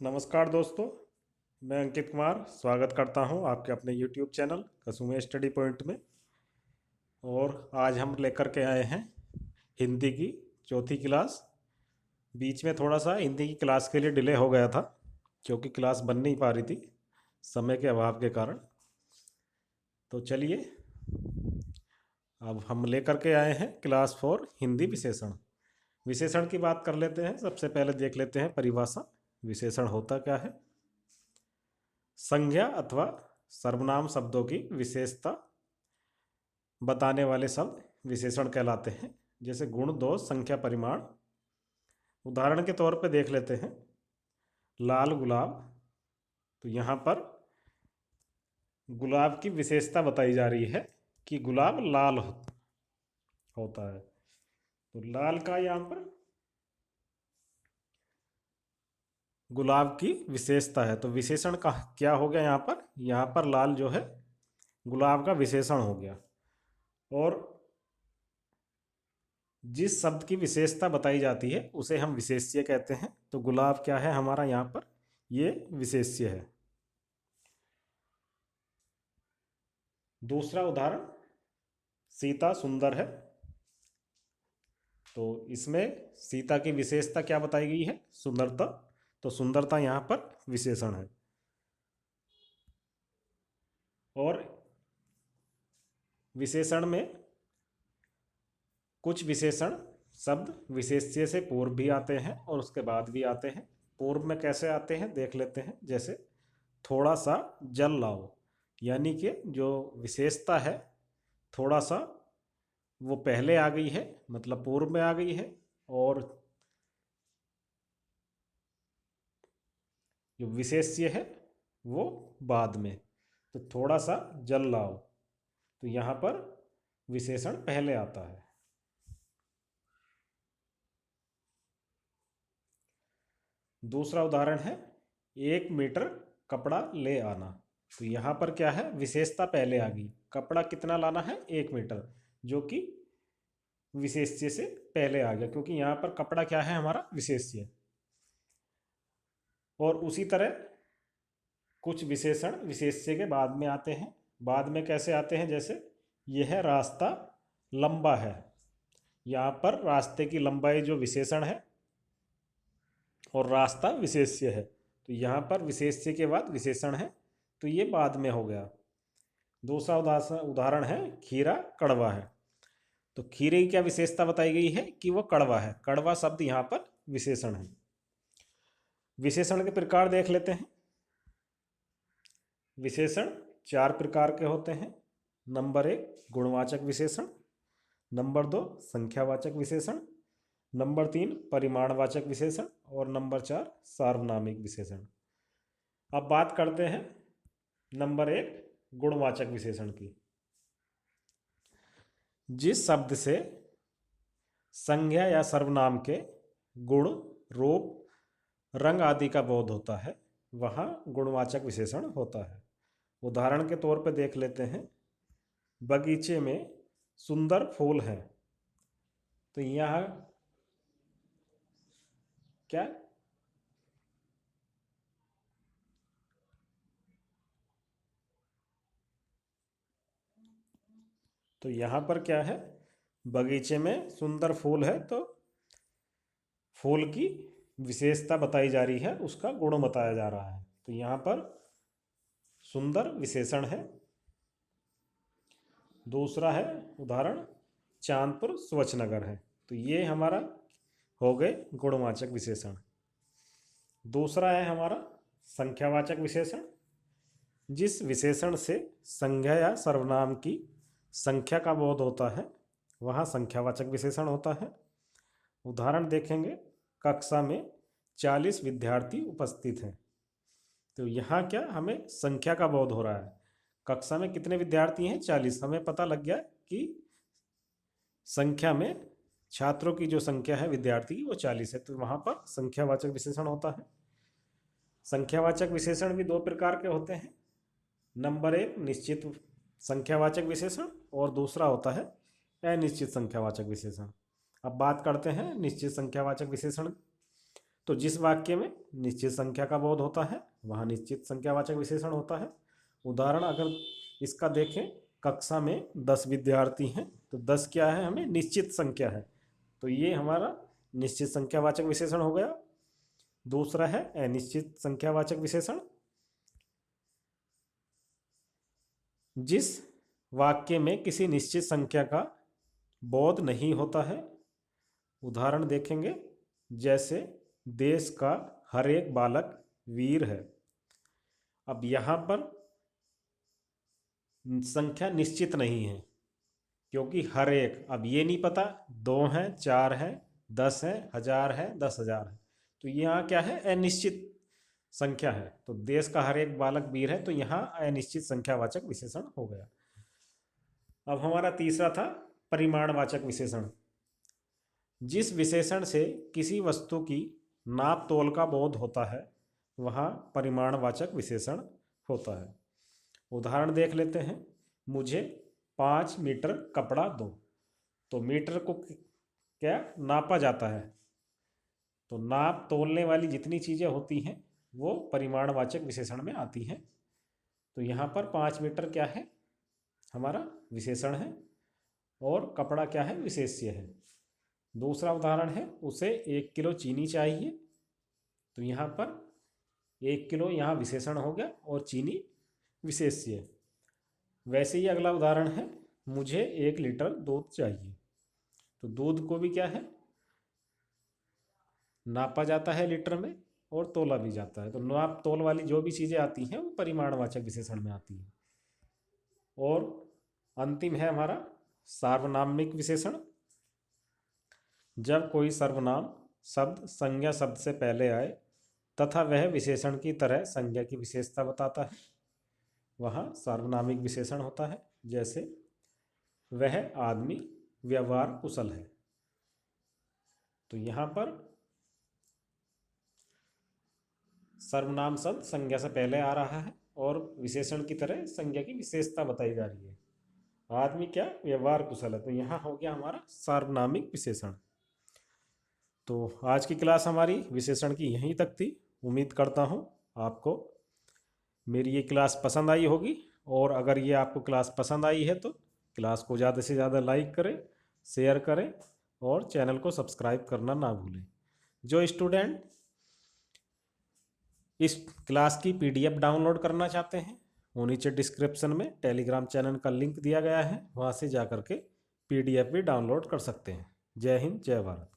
नमस्कार दोस्तों। मैं अंकित कुमार स्वागत करता हूं आपके अपने YouTube चैनल कसुमे स्टडी पॉइंट में। और आज हम लेकर के आए हैं हिंदी की चौथी क्लास। बीच में थोड़ा सा हिंदी की क्लास के लिए डिले हो गया था क्योंकि क्लास बन नहीं पा रही थी समय के अभाव के कारण। तो चलिए अब हम लेकर के आए हैं क्लास 4 हिंदी विशेषण। विशेषण की बात कर लेते हैं। सबसे पहले देख लेते हैं परिभाषा। विशेषण होता क्या है? संज्ञा अथवा सर्वनाम शब्दों की विशेषता बताने वाले शब्द विशेषण कहलाते हैं। जैसे गुण, दोष, संख्या, परिमाण। उदाहरण के तौर पे देख लेते हैं लाल गुलाब। तो यहाँ पर गुलाब की विशेषता बताई जा रही है कि गुलाब लाल होता है। तो लाल का यहाँ पर गुलाब की विशेषता है। तो विशेषण का क्या हो गया यहाँ पर? यहाँ पर लाल जो है गुलाब का विशेषण हो गया। और जिस शब्द की विशेषता बताई जाती है उसे हम विशेष्य कहते हैं। तो गुलाब क्या है हमारा यहाँ पर? ये विशेष्य है। दूसरा उदाहरण, सीता सुंदर है। तो इसमें सीता की विशेषता क्या बताई गई है? सुंदरता। तो सुंदरता यहाँ पर विशेषण है। और विशेषण में कुछ विशेषण शब्द विशेष्य से पूर्व भी आते हैं और उसके बाद भी आते हैं। पूर्व में कैसे आते हैं देख लेते हैं। जैसे थोड़ा सा जल लाओ, यानी कि जो विशेषता है थोड़ा सा वो पहले आ गई है, मतलब पूर्व में आ गई है। और जो विशेष्य है वो बाद में। तो थोड़ा सा जल लाओ, तो यहाँ पर विशेषण पहले आता है। दूसरा उदाहरण है 1 मीटर कपड़ा ले आना। तो यहाँ पर क्या है? विशेषता पहले आ गई। कपड़ा कितना लाना है? 1 मीटर, जो कि विशेष्य से पहले आ गया क्योंकि यहाँ पर कपड़ा क्या है हमारा? विशेष्य। और उसी तरह कुछ विशेषण विशेष्य के बाद में आते हैं। बाद में कैसे आते हैं? जैसे यह रास्ता लंबा है। यहाँ पर रास्ते की लंबाई जो विशेषण है और रास्ता विशेष्य है। तो यहाँ पर विशेष्य के बाद विशेषण है, तो ये बाद में हो गया। दूसरा उदाहरण है खीरा कड़वा है। तो खीरे की क्या विशेषता बताई गई है? कि वह कड़वा है। कड़वा शब्द यहाँ पर विशेषण है। विशेषण के प्रकार देख लेते हैं। विशेषण 4 प्रकार के होते हैं। नंबर 1 गुणवाचक विशेषण, नंबर 2 संख्यावाचक विशेषण, नंबर 3 परिमाणवाचक विशेषण और नंबर 4 सार्वनामिक विशेषण। अब बात करते हैं नंबर 1 गुणवाचक विशेषण की। जिस शब्द से संज्ञा या सर्वनाम के गुण, रूप, रंग आदि का बोध होता है वहाँ गुणवाचक विशेषण होता है। उदाहरण के तौर पर देख लेते हैं बगीचे में सुंदर फूल है। तो यहाँ क्या? तो यहाँ पर क्या है? बगीचे में सुंदर फूल है, तो फूल की विशेषता बताई जा रही है, उसका गुण बताया जा रहा है। तो यहाँ पर सुंदर विशेषण है। दूसरा है उदाहरण चांदपुर स्वच्छ नगर है। तो ये हमारा हो गए गुणवाचक विशेषण। दूसरा है हमारा संख्यावाचक विशेषण। जिस विशेषण से संज्ञा या सर्वनाम की संख्या का बोध होता है वहाँ संख्यावाचक विशेषण होता है। उदाहरण देखेंगे कक्षा में 40 विद्यार्थी उपस्थित हैं। तो यहाँ क्या हमें संख्या का बोध हो रहा है? कक्षा में कितने विद्यार्थी हैं? 40। हमें पता लग गया कि संख्या में छात्रों की जो संख्या है विद्यार्थी की वो 40 है। तो वहाँ पर संख्यावाचक विशेषण होता है। संख्यावाचक विशेषण भी 2 प्रकार के होते हैं। नंबर 1 निश्चित संख्यावाचक विशेषण और दूसरा होता है अनिश्चित संख्यावाचक विशेषण। अब बात करते हैं निश्चित संख्यावाचक विशेषण। तो जिस वाक्य में निश्चित संख्या का बोध होता है वहाँ निश्चित संख्यावाचक विशेषण होता है। उदाहरण अगर इसका देखें, कक्षा में 10 विद्यार्थी हैं, तो 10 क्या है, हमें निश्चित संख्या है, तो ये हमारा निश्चित संख्यावाचक विशेषण हो गया। दूसरा है अनिश्चित संख्यावाचक विशेषण, जिस वाक्य में किसी निश्चित संख्या का बोध नहीं होता है। उदाहरण देखेंगे, जैसे देश का हर एक बालक वीर है। अब यहाँ पर संख्या निश्चित नहीं है, क्योंकि हर एक, अब ये नहीं पता 2 है, 4 है, 10 है, 1000 है, 10,000 है, तो यहाँ क्या है, अनिश्चित संख्या है। तो देश का हर एक बालक वीर है, तो यहाँ अनिश्चित संख्यावाचक विशेषण हो गया। अब हमारा तीसरा था परिमाणवाचक विशेषण। जिस विशेषण से किसी वस्तु की नाप तोल का बोध होता है वहाँ परिमाणवाचक विशेषण होता है। उदाहरण देख लेते हैं, मुझे 5 मीटर कपड़ा दो। तो मीटर को क्या नापा जाता है, तो नाप तोलने वाली जितनी चीज़ें होती हैं वो परिमाणवाचक विशेषण में आती हैं। तो यहाँ पर 5 मीटर क्या है, हमारा विशेषण है, और कपड़ा क्या है, विशेष्य है। दूसरा उदाहरण है, उसे 1 किलो चीनी चाहिए, तो यहाँ पर 1 किलो यहाँ विशेषण हो गया और चीनी विशेष्य। वैसे ही अगला उदाहरण है, मुझे 1 लीटर दूध चाहिए, तो दूध को भी क्या है, नापा जाता है लीटर में और तोला भी जाता है। तो नाप तोल वाली जो भी चीज़ें आती हैं वो परिमाणवाचक विशेषण में आती हैं। और अंतिम है हमारा सार्वनामिक विशेषण। जब कोई सर्वनाम शब्द संज्ञा शब्द से पहले आए तथा वह विशेषण की तरह संज्ञा की विशेषता बताता है, वहाँ सार्वनामिक विशेषण होता है। जैसे वह आदमी व्यवहार कुशल है, तो यहाँ पर सर्वनाम शब्द संज्ञा से पहले आ रहा है और विशेषण की तरह संज्ञा की विशेषता बताई जा रही है। आदमी क्या, व्यवहार कुशल है, तो यहाँ हो गया हमारा सार्वनामिक विशेषण। तो आज की क्लास हमारी विशेषण की यहीं तक थी। उम्मीद करता हूँ आपको मेरी ये क्लास पसंद आई होगी, और अगर ये आपको क्लास पसंद आई है तो क्लास को ज़्यादा से ज़्यादा लाइक करें, शेयर करें और चैनल को सब्सक्राइब करना ना भूलें। जो स्टूडेंट इस क्लास की PDF डाउनलोड करना चाहते हैं, वो नीचे डिस्क्रिप्शन में टेलीग्राम चैनल का लिंक दिया गया है, वहाँ से जा कर के PDF भी डाउनलोड कर सकते हैं। जय हिंद, जय भारत।